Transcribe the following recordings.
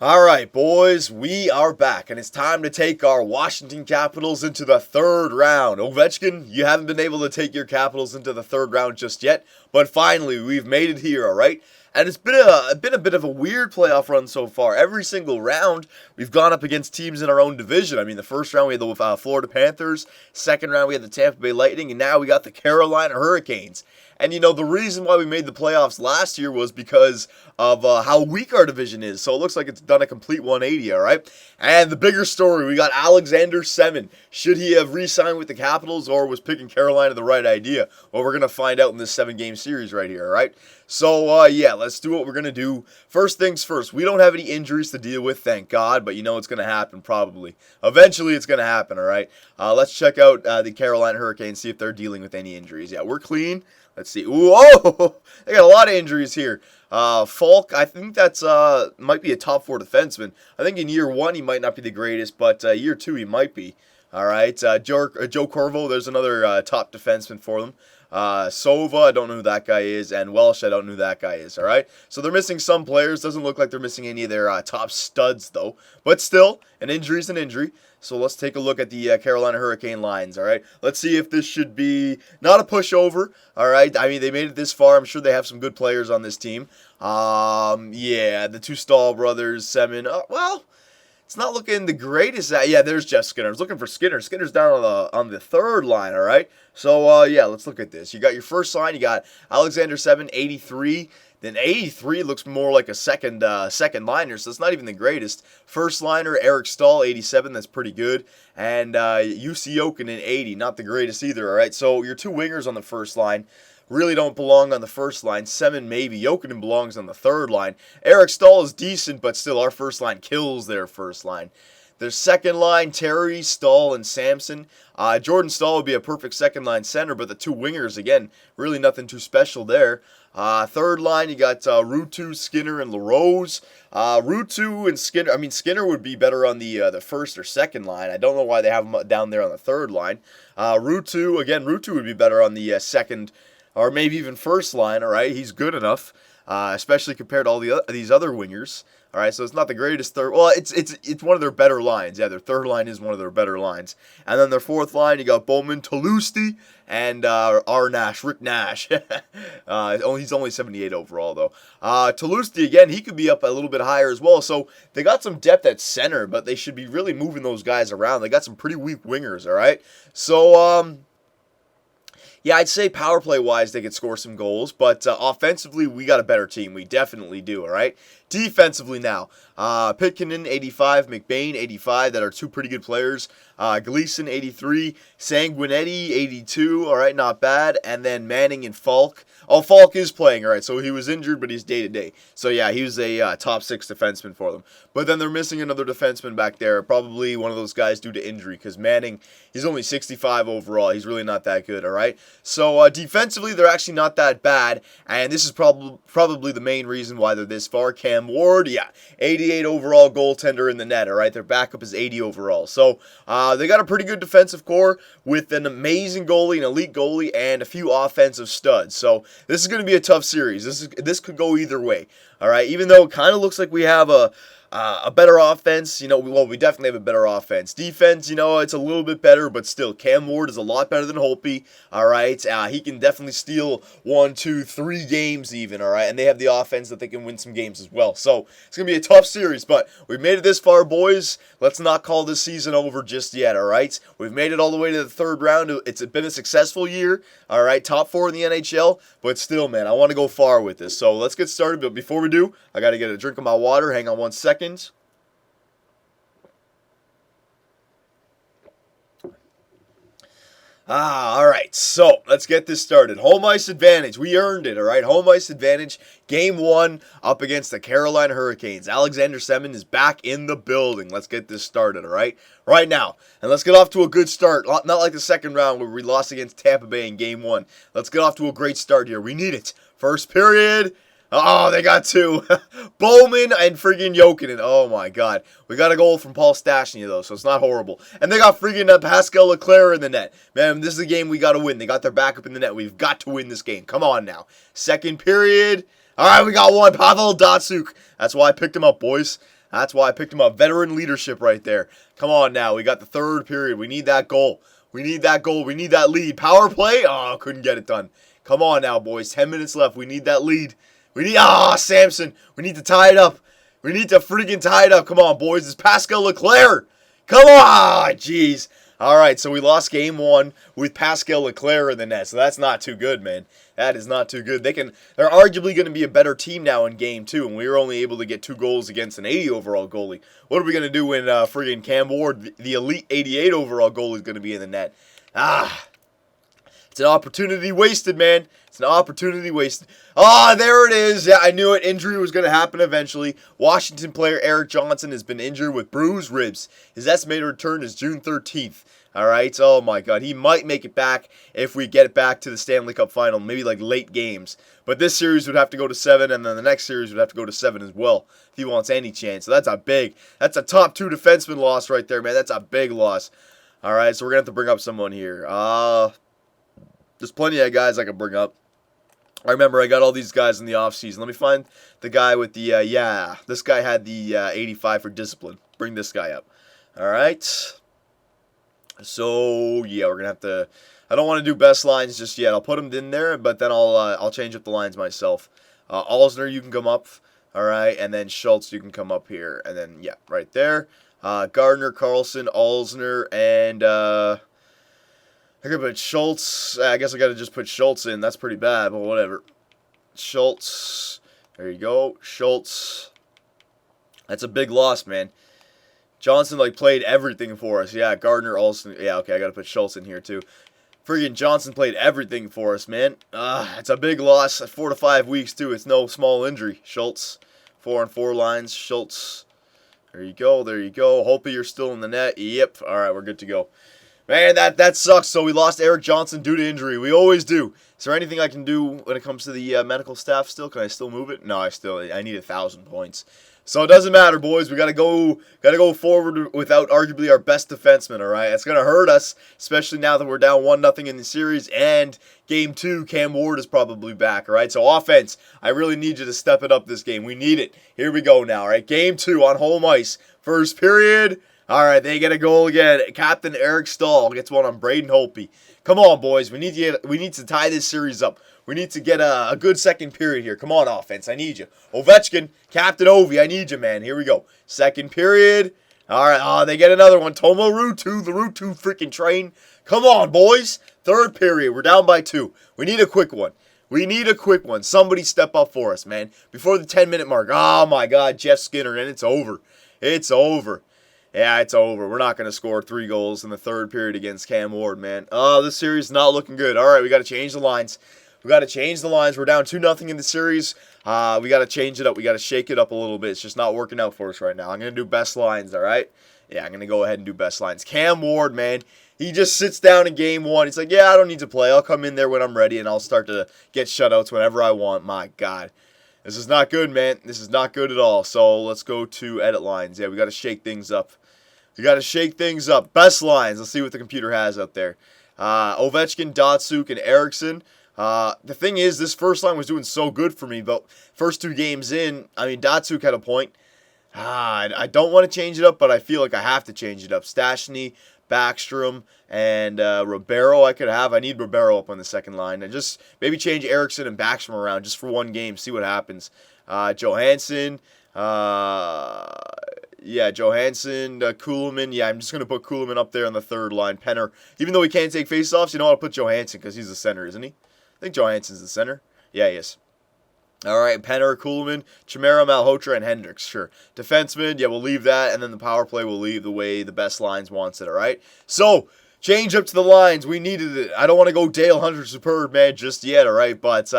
Alright, boys, we are back, and it's time to take our Washington Capitals into the third round. Ovechkin, you haven't been able to take your Capitals into the third round just yet, but finally, we've made it here, alright? And it's been a bit of a weird playoff run so far. Every single round, we've gone up against teams in our own division. I mean, the first round we had the Florida Panthers, second round we had the Tampa Bay Lightning, and now we got the Carolina Hurricanes. And you know, the reason why we made the playoffs last year was because of how weak our division is. So it looks like it's done a complete 180, all right? And the bigger story, we got Alexander Semin. Should he have re-signed with the Capitals, or was picking Carolina the right idea? Well, we're going to find out in this 7-game series right here, all right? So, yeah, let's do what we're going to do. First things first, we don't have any injuries to deal with, thank God, but you know it's going to happen probably. Eventually it's going to happen, all right? Let's check out the Carolina Hurricanes, see if they're dealing with any injuries. Yeah, we're clean. Let's see. Ooh, oh, they got a lot of injuries here. Falk, I think that's might be a top 4 defenseman. I think in year 1 he might not be the greatest, but year 2 he might be. All right, Joe Corvo, there's another top defenseman for them. Sova, I don't know who that guy is, and Welsh, I don't know who that guy is, all right? So they're missing some players. Doesn't look like they're missing any of their top studs, though. But still, an injury is an injury. So let's take a look at the Carolina Hurricane lines, all right? Let's see if this should be not a pushover, all right? I mean, they made it this far. I'm sure they have some good players on this team. Yeah, the two Stahl brothers, Semin, well, it's not looking the greatest. Yeah, there's Jeff Skinner. I was looking for Skinner. Skinner's down on the third line, all right? So, yeah, let's look at this. You got your first line. You got Alexander Semin, 83. Then 83 looks more like a second liner, so it's not even the greatest. First liner, Eric Stahl, 87. That's pretty good. And UC Jokinen, 80. Not the greatest either, all right? So your two wingers on the first line really don't belong on the first line. Semin maybe. Jokinen belongs on the third line. Eric Stahl is decent, but still our first line kills their first line. Their second line, Terry, Stahl, and Samson. Jordan Stahl would be a perfect second line center, but the two wingers, again, really nothing too special there. Third line, you got Ruutu, Skinner, and LaRose. Ruutu and Skinner, I mean, Skinner would be better on the first or second line. I don't know why they have him down there on the third line. Ruutu would be better on the second or maybe even first line, all right? He's good enough, especially compared to all these other wingers. All right, so it's not the greatest third. Well, it's one of their better lines. Yeah, their third line is one of their better lines. And then their fourth line, you got Bowman, Talusti, and Rick Nash. He's only 78 overall, though. Talusti, again, he could be up a little bit higher as well. So they got some depth at center, but they should be really moving those guys around. They got some pretty weak wingers, all right? So, yeah, I'd say power play wise they could score some goals, but offensively we got a better team. We definitely do, all right? Defensively now, Pitkinen 85, McBain 85, that are two pretty good players. Gleason 83, Sanguinetti 82, all right, not bad. And then Manning and Falk. Oh, Falk is playing, all right, so he was injured, but he's day-to-day. So, yeah, he was a top 6 defenseman for them. But then they're missing another defenseman back there, probably one of those guys due to injury, because Manning, he's only 65 overall. He's really not that good, all right? So, defensively, they're actually not that bad, and this is probably the main reason why they're this far. Cam Ward, yeah, 88 overall goaltender in the net, all right? Their backup is 80 overall. So, they got a pretty good defensive core with an amazing goalie, an elite goalie, and a few offensive studs. So, this is going to be a tough series. This could go either way, all right? Even though it kind of looks like we have a better offense, you know, we definitely have a better offense. Defense, you know, it's a little bit better, but still, Cam Ward is a lot better than Holtby, all right? He can definitely steal 1, 2, 3 games even, all right? And they have the offense that they can win some games as well. So, it's going to be a tough series, but we've made it this far, boys. Let's not call this season over just yet, all right? We've made it all the way to the third round. It's been a successful year, all right? Top 4 in the NHL, but still, man, I want to go far with this. So, let's get started, but before we do, I got to get a drink of my water. Hang on 1 second. All right, so let's get this started. Home ice advantage. We earned it, all right? Home ice advantage. Game 1 up against the Carolina Hurricanes. Alexander Semin is back in the building. Let's get this started, all right? Right now. And let's get off to a good start. Not like the second round where we lost against Tampa Bay in Game 1. Let's get off to a great start here. We need it. First period. Oh, they got 2. Bowman and friggin' Jokinen. Oh, my God. We got a goal from Paul Stastny, though, so it's not horrible. And they got friggin' Pascal Leclerc in the net. Man, this is a game we got to win. They got their backup in the net. We've got to win this game. Come on now. Second period. All right, we got 1. Pavel Datsyuk. That's why I picked him up, boys. That's why I picked him up. Veteran leadership right there. Come on now. We got the third period. We need that goal. We need that goal. We need that lead. Power play? Oh, couldn't get it done. Come on now, boys. 10 minutes left. We need that lead. We need... Samson. We need to tie it up. We need to freaking tie it up. Come on, boys. It's Pascal Leclerc. Come on. Jeez. All right, so we lost game 1 with Pascal Leclerc in the net, so that's not too good, man. That is not too good. They're arguably going to be a better team now in game 2, and we were only able to get 2 goals against an 80 overall goalie. What are we going to do when friggin' Cam Ward, the elite 88 overall goalie, is going to be in the net? It's an opportunity wasted, man. It's an opportunity wasted. There it is. Yeah, I knew it. Injury was going to happen eventually. Washington player Eric Johnson has been injured with bruised ribs. His estimated return is June 13th. All right. Oh, my God. He might make it back if we get it back to the Stanley Cup final, maybe like late games. But this series would have to go to 7, and then the next series would have to go to 7 as well if he wants any chance. So that's a top 2 defenseman loss right there, man. That's a big loss. All right. So we're going to have to bring up someone here. There's plenty of guys I can bring up. I remember I got all these guys in the offseason. Let me find the guy with the, this guy had the 85 for discipline. Bring this guy up. All right. So, yeah, we're going to have to, I don't want to do best lines just yet. I'll put them in there, but then I'll change up the lines myself. Alsner, you can come up. All right. And then Schultz, you can come up here. And then, yeah, right there. Gardner, Carlson, Alsner, and, I could put Schultz. I guess I got to just put Schultz in. That's pretty bad, but whatever. Schultz. There you go. Schultz. That's a big loss, man. Johnson, played everything for us. Yeah, Gardner, Olsen. Yeah, okay, I got to put Schultz in here, too. Friggin' Johnson played everything for us, man. It's a big loss. 4 to 5 weeks, too. It's no small injury. Schultz. 4-on-4 lines. Schultz. There you go. There you go. Hopefully you're still in the net. Yep. All right, we're good to go. Man, that sucks. So we lost Eric Johnson due to injury. We always do. Is there anything I can do when it comes to the medical staff still? Can I still move it? No, I need 1,000 points. So it doesn't matter, boys. We gotta go forward without arguably our best defenseman, all right? It's gonna hurt us, especially now that we're down 1-0 in the series, and game 2, Cam Ward is probably back, all right? So offense, I really need you to step it up this game. We need it. Here we go now, all right? Game 2 on home ice. First period. All right, they get a goal again. Captain Eric Stahl gets one on Braden Holtby. Come on, boys. We need to tie this series up. We need to get a good second period here. Come on, offense. I need you. Ovechkin, Captain Ovi, I need you, man. Here we go. Second period. All right, they get another one. Tomo Ruutu, the Ruutu freaking train. Come on, boys. Third period. We're down by 2. We need a quick one. We need a quick one. Somebody step up for us, man. Before the 10-minute mark. Oh, my God, Jeff Skinner, and it's over. It's over. Yeah, it's over. We're not going to score 3 goals in the third period against Cam Ward, man. Oh, this series is not looking good. All right, we got to change the lines. We got to change the lines. We're down 2-0 in the series. We got to change it up. We got to shake it up a little bit. It's just not working out for us right now. I'm going to do best lines, all right? Yeah, I'm going to go ahead and do best lines. Cam Ward, man, he just sits down in game 1. He's like, yeah, I don't need to play. I'll come in there when I'm ready, and I'll start to get shutouts whenever I want. My God. This is not good, man. This is not good at all. So let's go to edit lines. Yeah, we got to shake things up. You got to shake things up. Best lines. Let's see what the computer has up there. Ovechkin, Datsuk, and Eriksson. The thing is, this first line was doing so good for me, but first 2 games in, I mean, Datsuk had a point. I don't want to change it up, but I feel like I have to change it up. Stastny, Backstrom, and Ribeiro I could have. I need Ribeiro up on the second line. And just maybe change Eriksson and Backstrom around just for 1 game, see what happens. Johansson, Johansson, Kuhlman. Yeah, I'm just going to put Kuhlman up there on the third line. Penner, even though he can't take faceoffs, you know what? I'll put Johansson because he's the center, isn't he? I think Johansson's the center. Yeah, he is. All right, Penner, Kuhlman, Chimera, Malhotra, and Hendricks. Sure. Defenseman, yeah, we'll leave that, and then the power play will leave the way the best lines wants it, all right? So, change up to the lines. We needed it. I don't want to go Dale Hunter superbman just yet, all right? But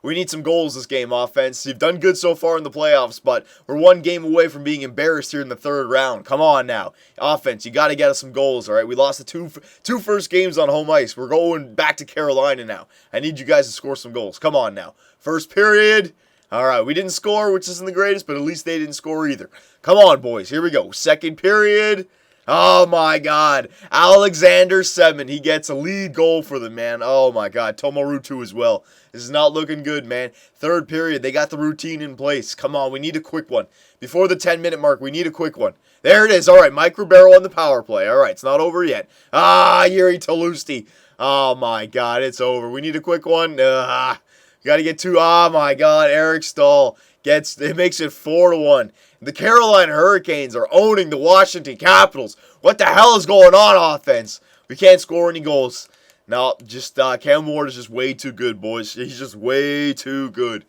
we need some goals this game, offense. You've done good so far in the playoffs, but we're 1 game away from being embarrassed here in the third round. Come on now. Offense, you got to get us some goals, all right? We lost the two first games on home ice. We're going back to Carolina now. I need you guys to score some goals. Come on now. First period. All right, we didn't score, which isn't the greatest, but at least they didn't score either. Come on, boys. Here we go. Second period. Oh my God. Alexander Semin. He gets a lead goal for them, man. Oh my God. Tomorutu as well. This is not looking good, man. Third period. They got the routine in place. Come on. We need a quick one. Before the 10-minute mark, we need a quick one. There it is. All right. Mike Ribeiro on the power play. All right. It's not over yet. Yuri Tolusti. Oh my God. It's over. We need a quick one. Got to get two. Oh my God. Eric Stahl it makes it 4-1. The Carolina Hurricanes are owning the Washington Capitals. What the hell is going on offense? We can't score any goals. No, just Cam Ward is just way too good, boys. He's just way too good.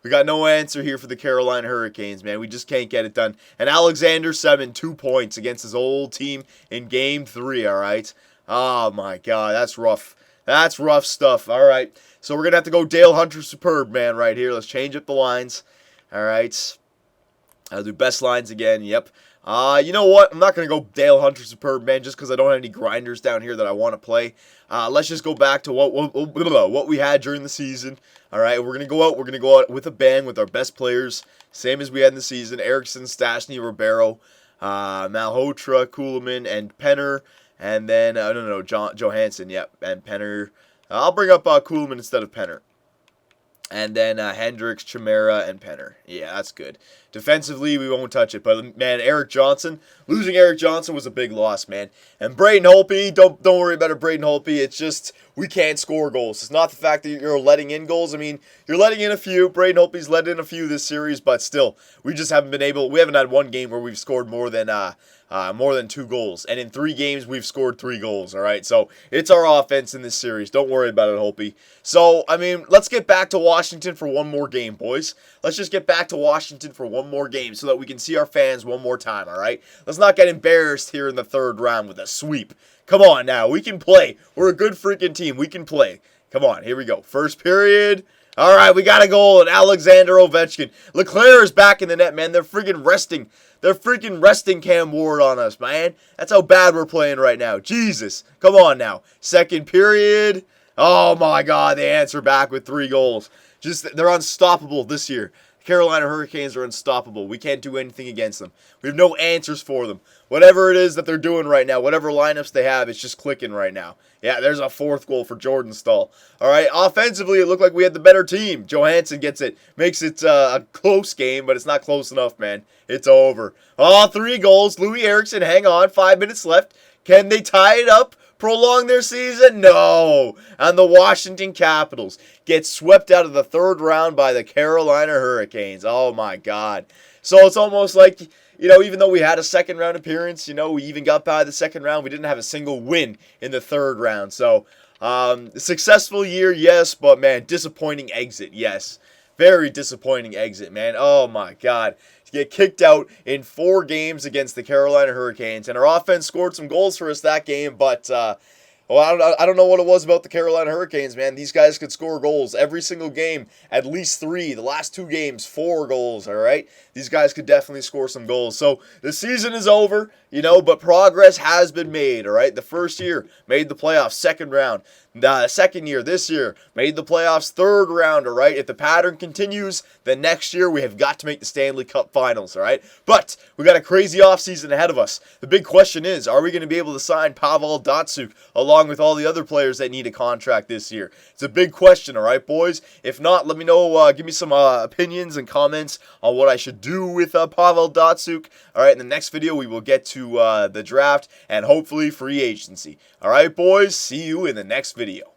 We got no answer here for the Carolina Hurricanes, man. We just can't get it done. And Alexander Semin, 2 points against his old team in Game 3, all right? Oh, my God, that's rough. That's rough stuff, all right? So we're going to have to go Dale Hunter Superbman right here. Let's change up the lines. All right. I'll do best lines again. Yep. You know what? I'm not going to go Dale Hunter Superbman just because I don't have any grinders down here that I want to play. Let's just go back to what we had during the season. All right. We're going to go out. We're going to go out with a bang with our best players. Same as we had in the season. Eriksson, Stastny, Ribeiro, Malhotra, Kuhlman, and Penner. And then, Johansson. Yep. And Penner. I'll bring up Kuhlman instead of Penner. And then Hendricks, Chimera, and Penner. Yeah, that's good. Defensively, we won't touch it. But, man, losing Eric Johnson was a big loss, man. And Braden Holtby, don't worry about it, Braden Holtby. It's just we can't score goals. It's not the fact that you're letting in goals. I mean, you're letting in a few. Braden Holtby's let in a few this series, but still, we just haven't been able. We haven't had one game where we've scored more than 2 goals. And in 3 games, we've scored 3 goals, all right? So it's our offense in this series. Don't worry about it, Holtby. So, I mean, let's get back to Washington for one more game, boys. Let's just get back to Washington for one more game so that we can see our fans one more time, all right? Let's not get embarrassed here in the 3rd round with a sweep. Come on now. We can play. We're a good freaking team. We can play. Come on. Here we go. First period. All right, we got a goal, and Alexander Ovechkin. Leclaire is back in the net, man. They're freaking resting. They're freaking resting Cam Ward on us, man. That's how bad we're playing right now. Jesus. Come on now. Second period. Oh, my God. They answer back with 3 goals. They're unstoppable this year. Carolina Hurricanes are unstoppable. We can't do anything against them. We have no answers for them. Whatever it is that they're doing right now, whatever lineups they have, it's just clicking right now. Yeah, there's a 4th goal for Jordan Stahl. All right, offensively, it looked like we had the better team. Johansson gets it, makes it a close game, but it's not close enough, man. It's over. 3 goals. Louis Eriksson, hang on, 5 minutes left. Can they tie it up? Prolong their season? No. And the Washington Capitals get swept out of the 3rd round by the Carolina Hurricanes. Oh, my God. So it's almost like, even though we had a 2nd round appearance, we even got by the 2nd round, we didn't have a single win in the 3rd round. So, successful year, yes, but, man, disappointing exit, yes. Very disappointing exit, man. Oh, my God. To get kicked out in 4 games against the Carolina Hurricanes. And our offense scored some goals for us that game, but I don't know what it was about the Carolina Hurricanes, man. These guys could score goals every single game, at least 3. The last 2 games, 4 goals, all right? These guys could definitely score some goals. So the season is over, but progress has been made, all right? The first year, made the playoffs, 2nd round. The second year, this year, made the playoffs, 3rd round, all right? If the pattern continues, then next year we have got to make the Stanley Cup Finals, all right? But we got a crazy offseason ahead of us. The big question is, are we going to be able to sign Pavel Datsyuk along with all the other players that need a contract this year? It's a big question, all right, boys? If not, let me know, give me some opinions and comments on what I should do with Pavel Datsyuk. All right, in the next video, we will get to the draft and hopefully free agency. All right, boys, see you in the next video.